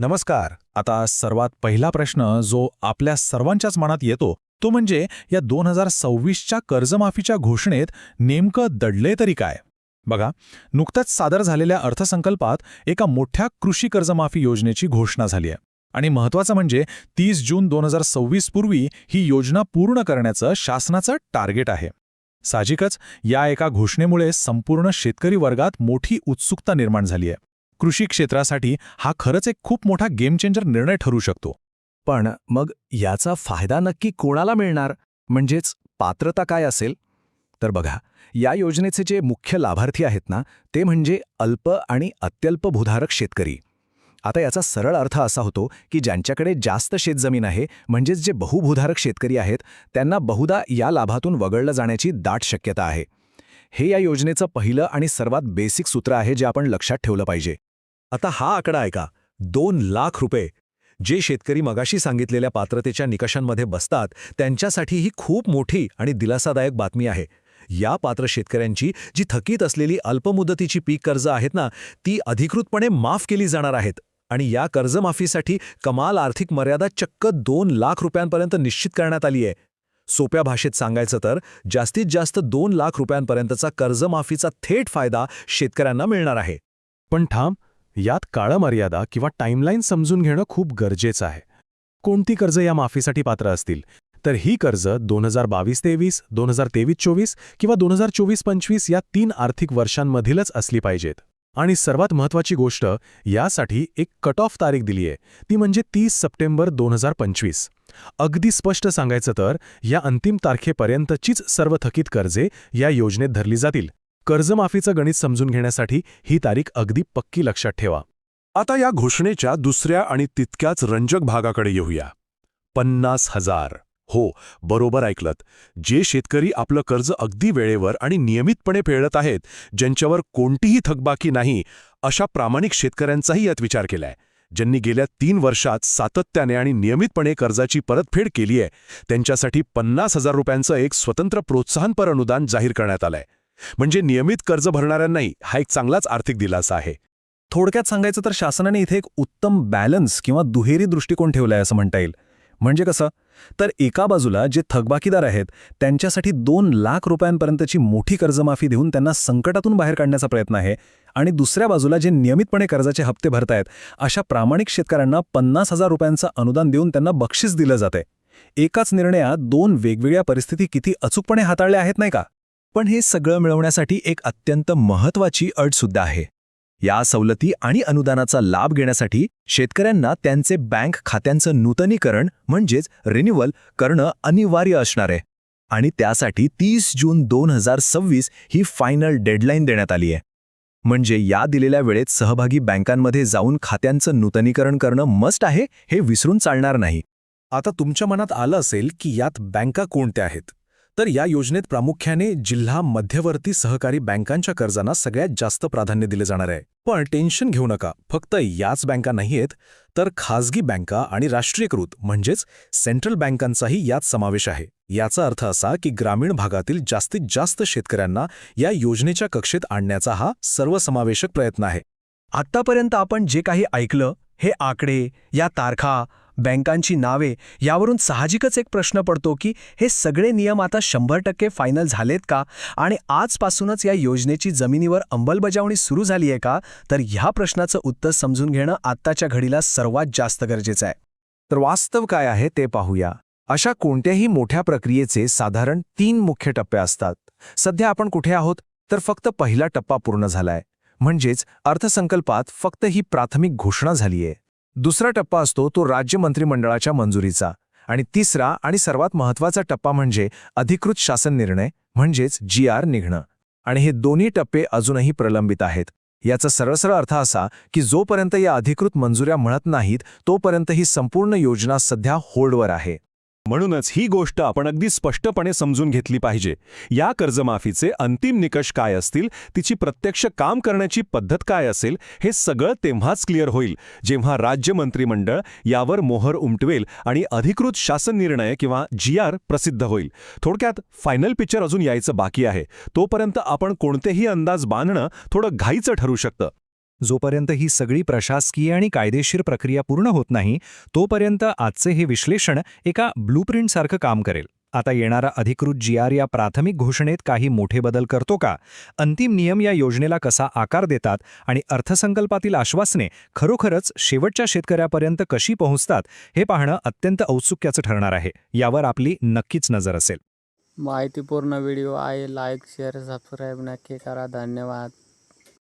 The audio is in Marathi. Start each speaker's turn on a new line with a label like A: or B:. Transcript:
A: नमस्कार. आता सर्वात पहिला प्रश्न जो आपल्या सर्वांच्याच मनात येतो तो म्हणजे या 2026च्या कर्जमाफीच्या घोषणेत नेमकं दडले तरी काय? बघा, नुकत्याच सादर झालेल्या अर्थसंकल्पात एका मोठ्या कृषी कर्जमाफी योजनेची घोषणा झाली आहे. आणि महत्त्वाचं म्हणजे 30 जून 2026 पूर्वी ही योजना पूर्ण करण्याचं शासनाचं टार्गेट आहे. साहजिकच या एका घोषणेमुळे संपूर्ण शेतकरी वर्गात मोठी उत्सुकता निर्माण झाली आहे. कृषी क्षेत्रासाठी हा खरंच एक खूप मोठा गेम चेंजर निर्णय ठरू शकतो.
B: पण मग याचा फायदा नक्की कोणाला मिळणार, म्हणजेच पात्रता काय असेल? तर बघा, या योजनेचे जे मुख्य लाभार्थी आहेत ना, ते म्हणजे अल्प आणि अत्यल्प भूधारक शेतकरी. आता याचा सरळ अर्थ असा होतो की ज्यांच्याकडे जास्त शेतजमीन आहे, म्हणजेच जे बहुभूधारक शेतकरी आहेत, त्यांना बहुधा या लाभातून वगळलं जाण्याची दाट शक्यता आहे. हे या योजनेचं पहिलं आणि सर्वात बेसिक सूत्र आहे जे आपण लक्षात ठेवलं पाहिजे.
C: आता हा आकडा ऐका, 2 लाख रुपये. जे शेतकरी मगाशी सांगितलेल्या पात्रतेच्या निकषांमध्ये बसतात त्यांच्यासाठी ही खूप मोठी आणि दिलासादायक बातमी आहे. या पात्र शेतकऱ्यांची जी थकीत असलेली अल्पमुदतीची पीक कर्ज आहेत ना, ती अधिकृतपणे माफ केली जाणार आहेत. आणि या कर्जमाफीसाठी कमाल आर्थिक मर्यादा चक्क 2 लाख रुपयांपर्यंत निश्चित करण्यात आली आहे. सोप्या भाषेत सांगायचं तर जास्तीत जास्त 2 लाख रुपयांपर्यंतचा कर्जमाफीचा थेट फायदा शेतकऱ्यांना मिळणार आहे.
D: पण थांब, यात काळमर्यादा किंवा टाईमलाईन समजून घेणं खूप गरजेचं आहे. कोणती कर्ज या माफीसाठी पात्र असतील? तर ही कर्ज 2022-23, 2023-24 किंवा 2024-25 या 3 आर्थिक वर्षांमधीलच असली पाहिजेत. आणि सर्वात महत्त्वाची गोष्ट, यासाठी एक कट ऑफ तारीख दिली आहे, ती म्हणजे 30 सप्टेंबर 2025. अगदी स्पष्ट सांगायचं तर या अंतिम तारखेपर्यंतचीच सर्व थकीत कर्जे या योजनेत धरली जातील. कर्जमाफीचं गणित समजून घेण्यासाठी ही तारीख अगदी पक्की लक्षात ठेवा.
E: आता या घोषणेच्या दुसऱ्या आणि तितक्याच रंजक भागाकडे येऊया. 50,000. हो, बरोबर ऐकलत. जे शेतकरी आपलं कर्ज अगदी वेळेवर आणि नियमितपणे फेडत आहेत, ज्यांच्यावर कोणतीही थकबाकी नाही, अशा प्रामाणिक शेतकऱ्यांचाही यात विचार केलाय. ज्यांनी गेल्या 3 वर्षात सातत्याने आणि नियमितपणे कर्जाची परतफेड केली आहे, त्यांच्यासाठी 50,000 रुपयांचं एक स्वतंत्र प्रोत्साहनपर अनुदान जाहीर करण्यात आलंय. म्हणजे नियमित कर्ज भरणाऱ्यांनाही हा एक चांगलाच आर्थिक दिलासा आहे.
B: थोडक्यात सांगायचं तर शासनाने इथे एक उत्तम बॅलन्स किंवा दुहेरी दृष्टिकोन ठेवलाय असं म्हणता येईल. म्हणजे कसं? तर एका बाजूला जे थकबाकीदार आहेत त्यांच्यासाठी 2 लाख रुपयांपर्यंतची मोठी कर्जमाफी देऊन त्यांना संकटातून बाहेर काढण्याचा प्रयत्न आहे, आणि दुसऱ्या बाजूला जे नियमितपणे कर्जाचे हप्ते भरतायत अशा प्रामाणिक शेतकऱ्यांना 50,000 रुपयांचं अनुदान देऊन त्यांना बक्षीस दिलं जाते. एकाच निर्णयात 2 वेगवेगळ्या परिस्थिती किती अचूकपणे हाताळल्या आहेत, नाही का? पण हे सगळं मिळवण्यासाठी एक अत्यंत महत्त्वाची अटसुद्धा आहे. या सवलती आणि अनुदानाचा लाभ घेण्यासाठी शेतकऱ्यांना त्यांचे बँक खात्यांचं नूतनीकरण म्हणजेच रिन्युअल करणं अनिवार्य असणार आहे. आणि त्यासाठी 30 जून 2026 ही फायनल डेडलाईन देण्यात आली आहे. म्हणजे या दिलेल्या वेळेत सहभागी बँकांमध्ये जाऊन खात्यांचं नूतनीकरण करणं मस्ट आहे, हे विसरून चालणार नाही.
A: आता तुमच्या मनात आलं असेल की यात बँका कोणत्या आहेत? तर या योजनेत प्रामुख्याने जिल्हा मध्यवर्ती सहकारी बँकांच्या कर्जांना सगळ्यात जास्त प्राधान्य दिले जाणार आहे. पण टेन्शन घेऊ नका, फक्त याच बँका नाहीयेत, तर खासगी बँका आणि राष्ट्रीयकृत म्हणजेच सेंट्रल बँकांचाही यात समावेश आहे. याचा अर्थ असा की ग्रामीण भागातील जास्तीत जास्त शेतकऱ्यांना या योजनेच्या कक्षेत आणण्याचा हा सर्वसमावेशक प्रयत्न आहे.
B: आत्तापर्यंत आपण जे काही ऐकलं, हे आकडे, या तारखा, बँकांची नावे, यावरून साहजिकच एक प्रश्न पडतो की हे सगळे नियम आता 100% फायनल झालेत का? आणि आजपासूनच या योजनेची जमिनीवर अंमलबजावणी सुरू झाली आहे का? तर ह्या प्रश्नाचं उत्तर समजून घेणं आत्ताच्या घडीला सर्वात जास्त गरजेचं आहे. तर वास्तव काय आहे ते पाहूया. अशा कोणत्याही मोठ्या प्रक्रियेचे साधारण 3 मुख्य टप्पे असतात. सध्या आपण कुठे आहोत? तर फक्त पहिला टप्पा पूर्ण झालाय, म्हणजेच अर्थसंकल्पात फक्त ही प्राथमिक घोषणा झालीये. दुसरा टप्पा असतो तो राज्य मंत्रिमंडळाच्या मंजुरीचा, आणि तिसरा आणि सर्वात महत्त्वाचा टप्पा म्हणजे अधिकृत शासन निर्णय म्हणजेच GR निघणं. आणि हे दोन्ही टप्पे अजूनही प्रलंबित आहेत. याचा सरळ अर्थ असा की जोपर्यंत या अधिकृत मंजुऱ्या मिळत नाहीत तोपर्यंत ही संपूर्ण योजना सध्या होल्डवर आहे.
E: म्हणूनच ही गोष्ट आपण अगदी स्पष्टपणे समजून घेतली पाहिजे. या कर्जमाफीचे अंतिम निकष काय असतील, तिची प्रत्यक्ष काम करण्याची पद्धत काय असेल, हे सगळं तेव्हाच क्लिअर होईल जेव्हा राज्य मंत्रिमंडळ यावर मोहर उमटवेल आणि अधिकृत शासन निर्णय किंवा GR प्रसिद्ध होईल. थोडक्यात फायनल पिक्चर अजून यायचं बाकी आहे. तोपर्यंत आपण कोणतेही अंदाज बांधणं थोडं घाईचं ठरू शकतं.
C: जोपर्यंत ही सगळी प्रशासकीय आणि कायदेशीर प्रक्रिया पूर्ण होत नाही तोपर्यंत आजचे हे विश्लेषण एका ब्लूप्रिंटसारखं काम करेल. आता येणारा अधिकृत GR या प्राथमिक घोषणेत काही मोठे बदल करतो का? अंतिम नियम या योजनेला कसा आकार देतात आणि अर्थसंकल्पातील आश्वासने खरोखरच शेवटच्या शेतकऱ्यापर्यंत कशी पोहोचतात हे पाहणं अत्यंत औत्सुक्याचं ठरणार आहे. यावर आपली नक्कीच नजर असेल.
F: माहितीपूर्ण व्हिडिओ आहे. लाईक शेअर सबस्क्राईब नक्की करा. धन्यवाद.